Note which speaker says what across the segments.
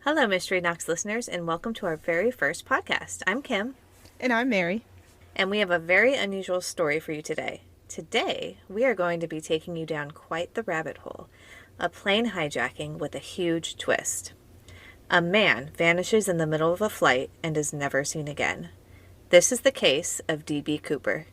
Speaker 1: Hello, Mystery Nox listeners, and welcome to our very first podcast. I'm Kim.
Speaker 2: And I'm Mary.
Speaker 1: And we have a very unusual story for you today. Today, we are going to be taking you down quite the rabbit hole. A plane hijacking with a huge twist. A man vanishes in the middle of a flight and is never seen again. This is the case of D.B. Cooper.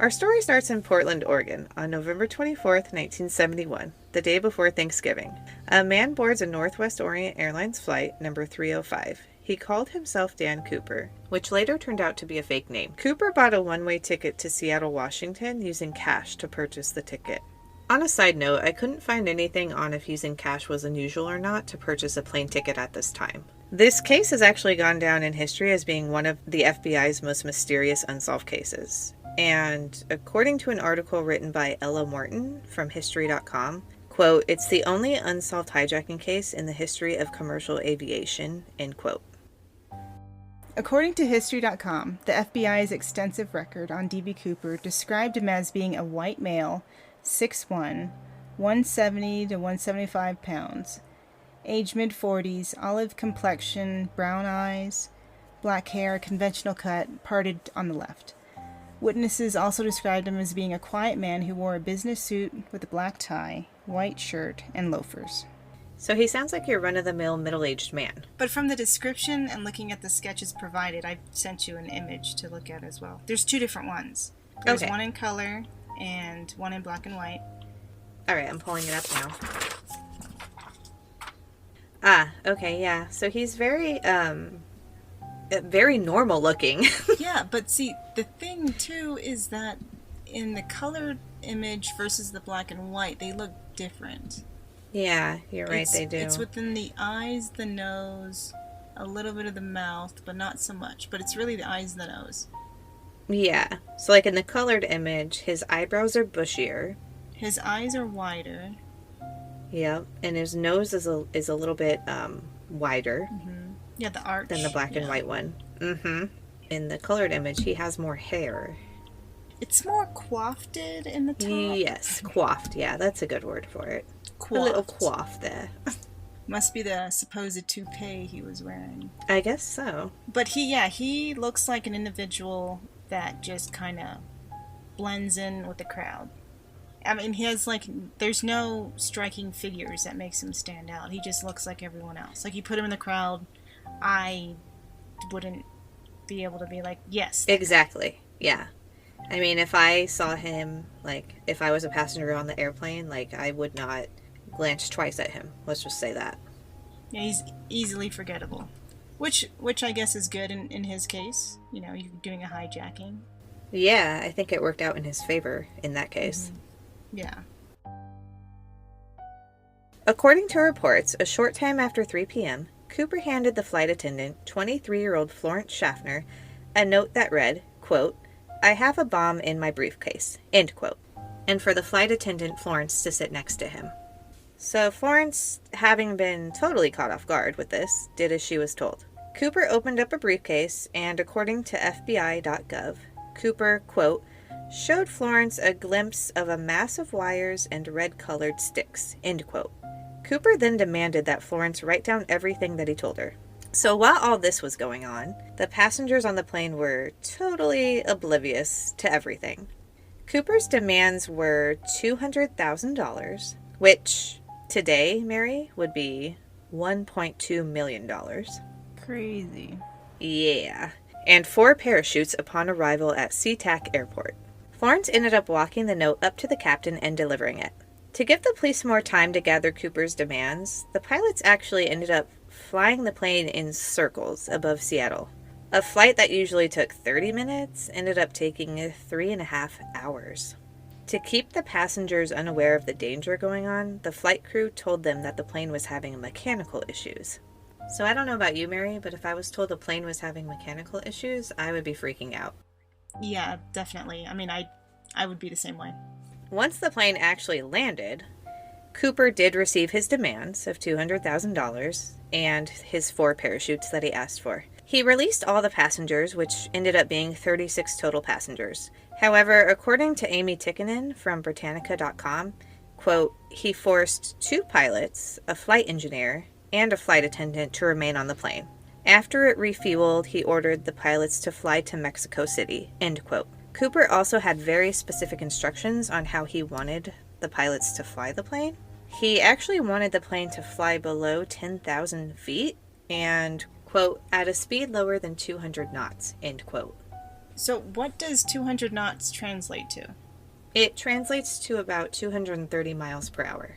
Speaker 1: Our story starts in Portland, Oregon, on November 24th, 1971, the day before Thanksgiving. A man boards a Northwest Orient Airlines flight number 305. He called himself Dan Cooper, which later turned out to be a fake name. Cooper bought a one-way ticket to Seattle, Washington, using cash to purchase the ticket. On a side note, I couldn't find anything on if using cash was unusual or not to purchase a plane ticket at this time. This case has actually gone down in history as being one of the FBI's most mysterious unsolved cases. And according to an article written by Ella Morton from History.com, quote, "It's the only unsolved hijacking case in the history of commercial aviation," end quote.
Speaker 2: According to History.com, the FBI's extensive record on D.B. Cooper described him as being a white male, 6'1", 170 to 175 pounds, age mid-40s, olive complexion, brown eyes, black hair, conventional cut, parted on the left. Witnesses also described him as being a quiet man who wore a business suit with a black tie, white shirt, and loafers.
Speaker 1: So he sounds like your run-of-the-mill middle-aged man.
Speaker 2: But from the description and looking at the sketches provided, I sent you an image to look at as well. There's two different ones. There's one in color and one in black and white.
Speaker 1: Alright, I'm pulling it up now. Ah, okay, yeah. So he's very normal looking.
Speaker 2: Yeah, but see, the thing too is that in the colored image versus the black and white, they look different.
Speaker 1: Yeah, you're right, they do.
Speaker 2: It's within the eyes, the nose, a little bit of the mouth, but not so much. But it's really the eyes and the nose.
Speaker 1: Yeah. So like in the colored image, his eyebrows are bushier.
Speaker 2: His eyes are wider.
Speaker 1: Yep. And his nose is a little bit wider.
Speaker 2: Mm-hmm. Yeah, the arch.
Speaker 1: Than the black and white one. Mm-hmm. In the colored image, he has more hair.
Speaker 2: It's more coiffed in the top.
Speaker 1: Yes, coiffed. Yeah, that's a good word for it. Coiffed. A little coif there.
Speaker 2: Must be the supposed toupee he was wearing.
Speaker 1: I guess so.
Speaker 2: But he looks like an individual that just kind of blends in with the crowd. I mean, he has there's no striking figures that makes him stand out. He just looks like everyone else. Like, you put him in the crowd, I wouldn't be able to be like, yes.
Speaker 1: Exactly. Yeah. I mean, if I saw him, if I was a passenger on the airplane, I would not glance twice at him. Let's just say that.
Speaker 2: Yeah, he's easily forgettable. Which I guess is good in his case. You know, you're doing a hijacking.
Speaker 1: Yeah, I think it worked out in his favor in that case.
Speaker 2: Mm-hmm. Yeah. According
Speaker 1: to reports, a short time after 3 p.m., Cooper handed the flight attendant, 23-year-old Florence Schaffner, a note that read, quote, "I have a bomb in my briefcase," end quote, and for the flight attendant, Florence, to sit next to him. So Florence, having been totally caught off guard with this, did as she was told. Cooper opened up a briefcase, and according to FBI.gov, Cooper, quote, "showed Florence a glimpse of a mass of wires and red-colored sticks," end quote. Cooper then demanded that Florence write down everything that he told her. So while all this was going on, the passengers on the plane were totally oblivious to everything. Cooper's demands were $200,000, which today, Mary, would be $1.2 million.
Speaker 2: Crazy.
Speaker 1: Yeah. And 4 parachutes upon arrival at SeaTac Airport. Florence ended up walking the note up to the captain and delivering it. To give the police more time to gather Cooper's demands, the pilots actually ended up flying the plane in circles above Seattle. A flight that usually took 30 minutes ended up taking 3.5 hours. To keep the passengers unaware of the danger going on, the flight crew told them that the plane was having mechanical issues. So I don't know about you, Mary, but if I was told the plane was having mechanical issues, I would be freaking out.
Speaker 2: Yeah, definitely. I mean, I would be the same way.
Speaker 1: Once the plane actually landed, Cooper did receive his demands of $200,000 and his 4 parachutes that he asked for. He released all the passengers, which ended up being 36 total passengers. However, according to Amy Tikkanen from Britannica.com, quote, he forced 2 pilots, a flight engineer, and a flight attendant to remain on the plane. After it refueled, he ordered the pilots to fly to Mexico City, end quote. Cooper also had very specific instructions on how he wanted the pilots to fly the plane. He actually wanted the plane to fly below 10,000 feet and, quote, at a speed lower than 200 knots, end quote.
Speaker 2: So what does 200 knots translate to?
Speaker 1: It translates to about 230 miles per hour.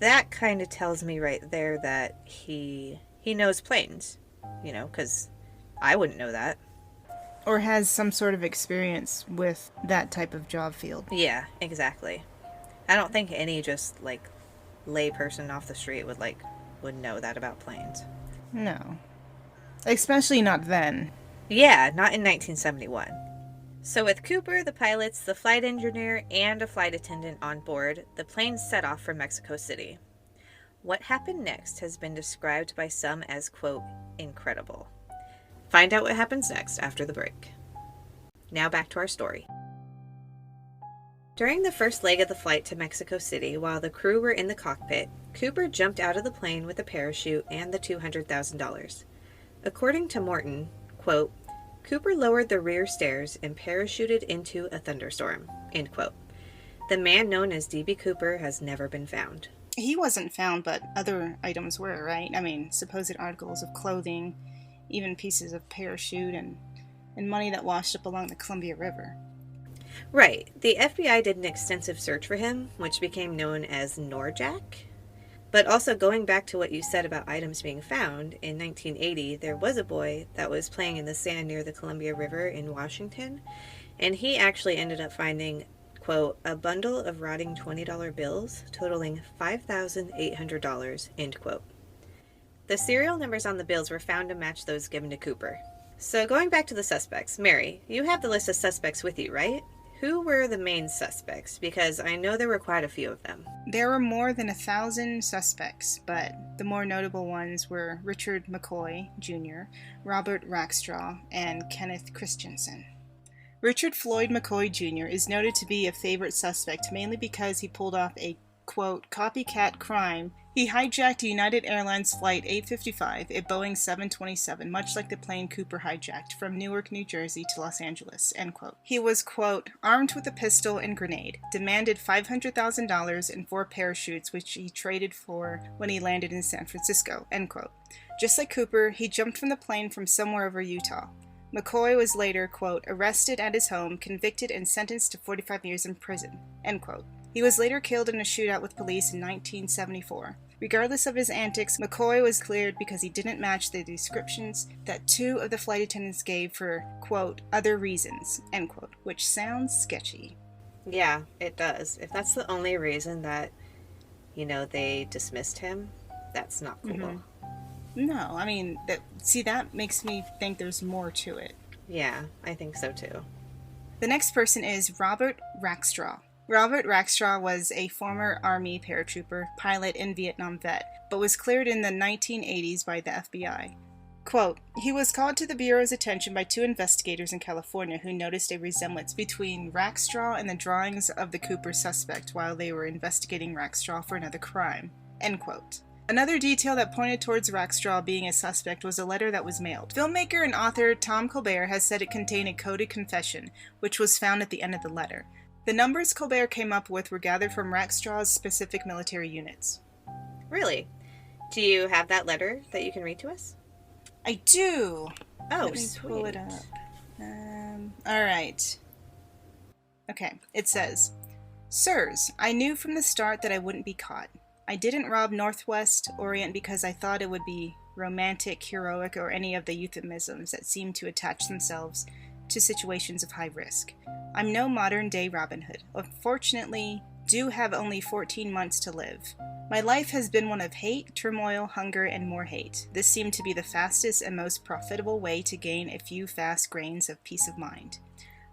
Speaker 1: That kind of tells me right there that he knows planes, you know, because I wouldn't know that.
Speaker 2: Or has some sort of experience with that type of job field.
Speaker 1: Yeah, exactly. I don't think any just, lay person off the street would know that about planes.
Speaker 2: No. Especially not then.
Speaker 1: Yeah, not in 1971. So with Cooper, the pilots, the flight engineer, and a flight attendant on board, the plane set off for Mexico City. What happened next has been described by some as, quote, incredible. Find out what happens next after the break. Now back to our story. During the first leg of the flight to Mexico City, while the crew were in the cockpit, Cooper jumped out of the plane with a parachute and the $200,000. According to Morton, quote, Cooper lowered the rear stairs and parachuted into a thunderstorm, end quote. The man known as D.B. Cooper has never been found.
Speaker 2: He wasn't found, but other items were, right? I mean, supposed articles of clothing, even pieces of parachute, and money that washed up along the Columbia River.
Speaker 1: Right. The FBI did an extensive search for him, which became known as Norjack. But also going back to what you said about items being found, in 1980, there was a boy that was playing in the sand near the Columbia River in Washington, and he actually ended up finding, quote, a bundle of rotting $20 bills totaling $5,800, end quote. The serial numbers on the bills were found to match those given to Cooper. So going back to the suspects, Mary, you have the list of suspects with you, right? Who were the main suspects? Because I know there were quite a few of them.
Speaker 2: There were more than 1,000 suspects, but the more notable ones were Richard McCoy, Jr., Robert Rackstraw, and Kenneth Christensen. Richard Floyd McCoy, Jr. is noted to be a favorite suspect mainly because he pulled off a, quote, copycat crime. He hijacked a United Airlines Flight 855, a Boeing 727, much like the plane Cooper hijacked, from Newark, New Jersey to Los Angeles, end quote. He was, quote, armed with a pistol and grenade, demanded $500,000 and 4 parachutes, which he traded for when he landed in San Francisco, end quote. Just like Cooper, he jumped from the plane from somewhere over Utah. McCoy was later, quote, arrested at his home, convicted and sentenced to 45 years in prison, end quote. He was later killed in a shootout with police in 1974. Regardless of his antics, McCoy was cleared because he didn't match the descriptions that 2 of the flight attendants gave for, quote, other reasons, end quote, which sounds sketchy.
Speaker 1: Yeah, it does. If that's the only reason that, they dismissed him, that's not cool.
Speaker 2: Mm-hmm. No, I mean, that makes me think there's more to it.
Speaker 1: Yeah, I think so too.
Speaker 2: The next person is Robert Rackstraw. Robert Rackstraw was a former Army paratrooper, pilot, and Vietnam vet, but was cleared in the 1980s by the FBI. Quote, he was called to the Bureau's attention by 2 investigators in California who noticed a resemblance between Rackstraw and the drawings of the Cooper suspect while they were investigating Rackstraw for another crime, end quote. Another detail that pointed towards Rackstraw being a suspect was a letter that was mailed. Filmmaker and author Tom Colbert has said it contained a coded confession, which was found at the end of the letter. The numbers Colbert came up with were gathered from Rackstraw's specific military units.
Speaker 1: Really? Do you have that letter that you can read to us?
Speaker 2: I do!
Speaker 1: Oh,
Speaker 2: Let me pull it up. Alright. Okay, it says, Sirs, I knew from the start that I wouldn't be caught. I didn't rob Northwest Orient because I thought it would be romantic, heroic, or any of the euphemisms that seem to attach themselves to situations of high risk. I'm no modern-day Robin Hood. Unfortunately, do have only 14 months to live. My life has been one of hate, turmoil, hunger, and more hate. This seemed to be the fastest and most profitable way to gain a few fast grains of peace of mind.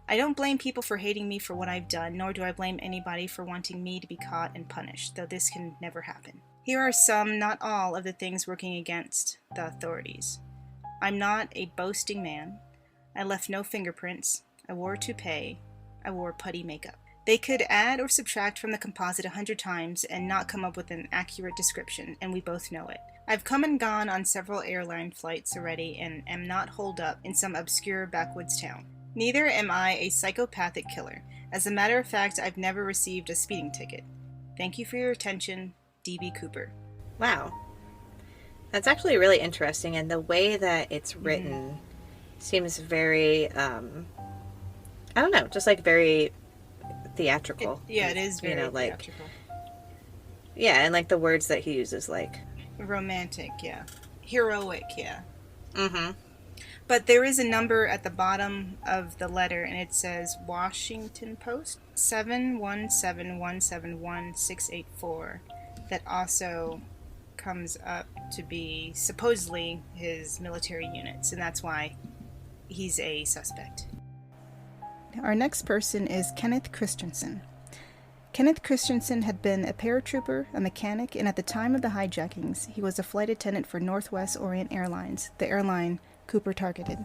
Speaker 2: I don't blame people for hating me for what I've done, nor do I blame anybody for wanting me to be caught and punished, though this can never happen. Here are some, not all, of the things working against the authorities. I'm not a boasting man. I left no fingerprints. I wore a toupee. I wore putty makeup. They could add or subtract from the composite 100 times and not come up with an accurate description, and we both know it. I've come and gone on several airline flights already and am not holed up in some obscure backwoods town. Neither am I a psychopathic killer. As a matter of fact, I've never received a speeding ticket. Thank you for your attention, D.B. Cooper.
Speaker 1: Wow. That's actually really interesting, and the way that it's written seems very, I don't know, just like very theatrical.
Speaker 2: It is very theatrical.
Speaker 1: Yeah, and like the words that he uses, like
Speaker 2: romantic, yeah. Heroic, yeah.
Speaker 1: Mm-hmm.
Speaker 2: But there is a number at the bottom of the letter, and it says Washington Post 717171684. That also comes up to be supposedly his military units, and that's why he's a suspect.
Speaker 3: Our next person is Kenneth Christensen. Kenneth Christensen had been a paratrooper, a mechanic, and at the time of the hijackings, he was a flight attendant for Northwest Orient Airlines, the airline Cooper targeted.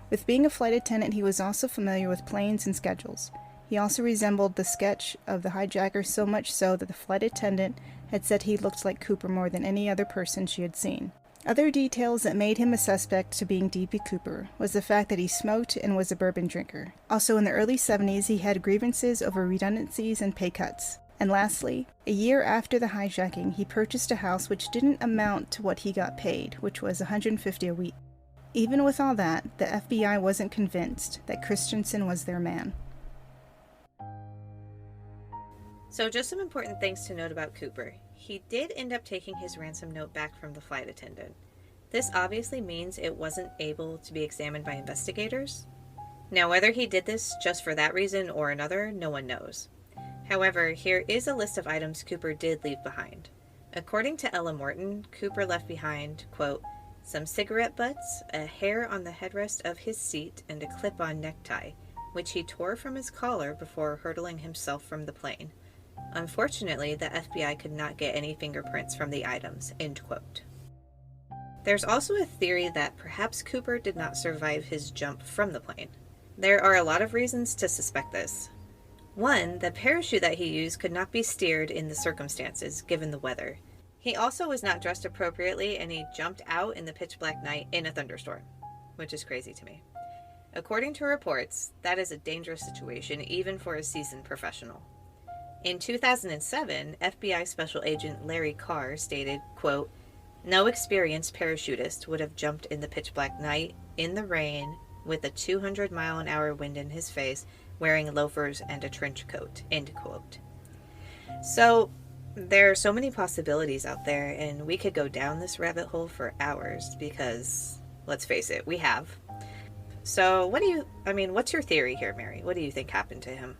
Speaker 3: With being a flight attendant, he was also familiar with planes and schedules. He also resembled the sketch of the hijacker so much so that the flight attendant had said he looked like Cooper more than any other person she had seen. Other details that made him a suspect to being D.B. Cooper was the fact that he smoked and was a bourbon drinker. Also, in the early 70s, he had grievances over redundancies and pay cuts. And lastly, a year after the hijacking, he purchased a house which didn't amount to what he got paid, which was $150 a week. Even with all that, the FBI wasn't convinced that Christensen was their man.
Speaker 1: So just some important things to note about Cooper. He did end up taking his ransom note back from the flight attendant. This obviously means it wasn't able to be examined by investigators. Now, whether he did this just for that reason or another, no one knows. However, here is a list of items Cooper did leave behind. According to Ella Morton, Cooper left behind, quote, some cigarette butts, a hair on the headrest of his seat, and a clip-on necktie, which he tore from his collar before hurtling himself from the plane. Unfortunately, the FBI could not get any fingerprints from the items, end quote. There's also a theory that perhaps Cooper did not survive his jump from the plane. There are a lot of reasons to suspect this. One, the parachute that he used could not be steered in the circumstances, given the weather. He also was not dressed appropriately, and he jumped out in the pitch black night in a thunderstorm, which is crazy to me. According to reports, that is a dangerous situation even for a seasoned professional. In 2007, FBI Special Agent Larry Carr stated, quote, no experienced parachutist would have jumped in the pitch black night, in the rain, with a 200-mile-an-hour wind in his face, wearing loafers and a trench coat, end quote. So, there are so many possibilities out there, and we could go down this rabbit hole for hours because, let's face it, we have. So, what's your theory here, Mary? What do you think happened to him?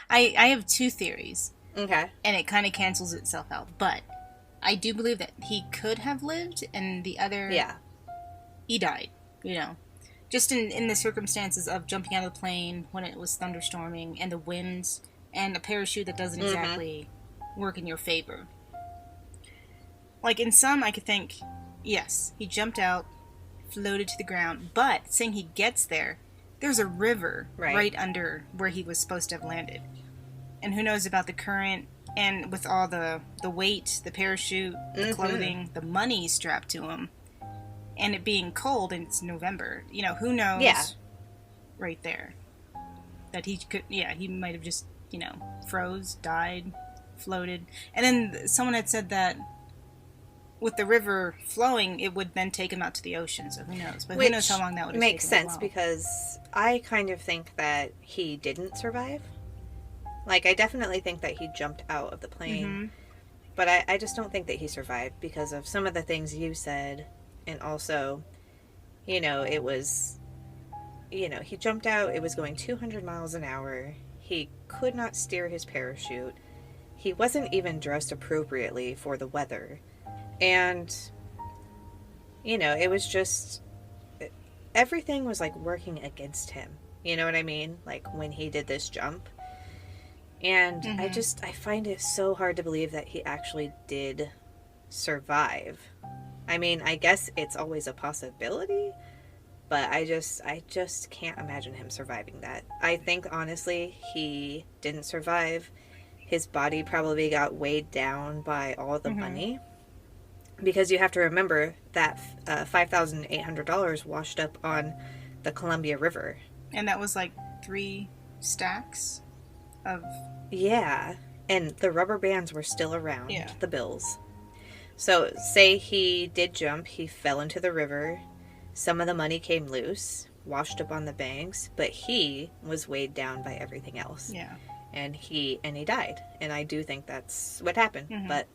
Speaker 2: I have two theories.
Speaker 1: Okay.
Speaker 2: And it kind of cancels itself out. But I do believe that he could have lived, and the other...
Speaker 1: Yeah.
Speaker 2: He died, Just in the circumstances of jumping out of the plane when it was thunderstorming, and the winds, and a parachute that doesn't exactly work in your favor. Like, in some, I could think, yes, he jumped out, floated to the ground, but saying he gets there, there's a river right under where he was supposed to have landed. And who knows about the current, and with all the weight, the parachute, the clothing, the money strapped to him, and it being cold and it's November. Who knows right there. That he could, he might have just, froze, died, floated. And then someone had said that with the river flowing, it would then take him out to the ocean. So who knows? But who knows how long that would have taken.
Speaker 1: Makes sense because I kind of think that he didn't survive. Like, I definitely think that he jumped out of the plane. But I just don't think that he survived because of some of the things you said. And also, it was, he jumped out. It was going 200 miles an hour. He could not steer his parachute. He wasn't even dressed appropriately for the weather. And, it was just, everything was, like, working against him. You know what I mean? Like, when he did this jump. And I find it so hard to believe that he actually did survive. I mean, I guess it's always a possibility, But I just can't imagine him surviving that. I think, honestly, he didn't survive. His body probably got weighed down by all the money. Because you have to remember that $5,800 washed up on the Columbia River.
Speaker 2: And that was like 3 stacks of...
Speaker 1: Yeah. And the rubber bands were still around,
Speaker 2: Yeah.
Speaker 1: the bills. So, say he did jump, he fell into the river. Some of the money came loose, washed up on the banks, but he was weighed down by everything else.
Speaker 2: Yeah.
Speaker 1: And he died. And I do think that's what happened. But,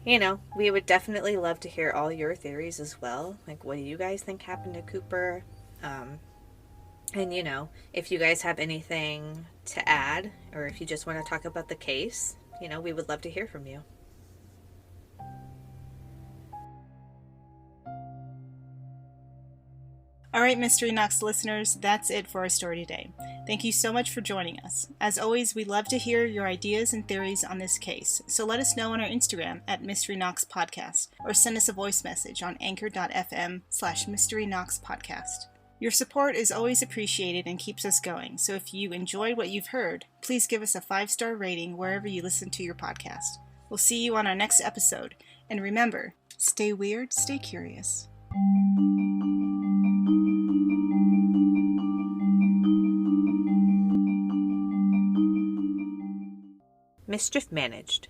Speaker 1: you know, we would definitely love to hear all your theories as well. Like, what do you guys think happened to Cooper? And, you know, if you guys have anything to add, or if you just want to talk about the case, you know, we would love to hear from you.
Speaker 2: All right, Mystery Nox listeners, that's it for our story today. Thank you so much for joining us. As always, we love to hear your ideas and theories on this case, so let us know on our Instagram at Mystery Nox Podcast, or send us a voice message on anchor.fm/Mystery Nox Podcast. Your support is always appreciated and keeps us going, so if you enjoyed what you've heard, please give us a 5-star rating wherever you listen to your podcast. We'll see you on our next episode, and remember, stay weird, stay curious.
Speaker 1: Mischief managed.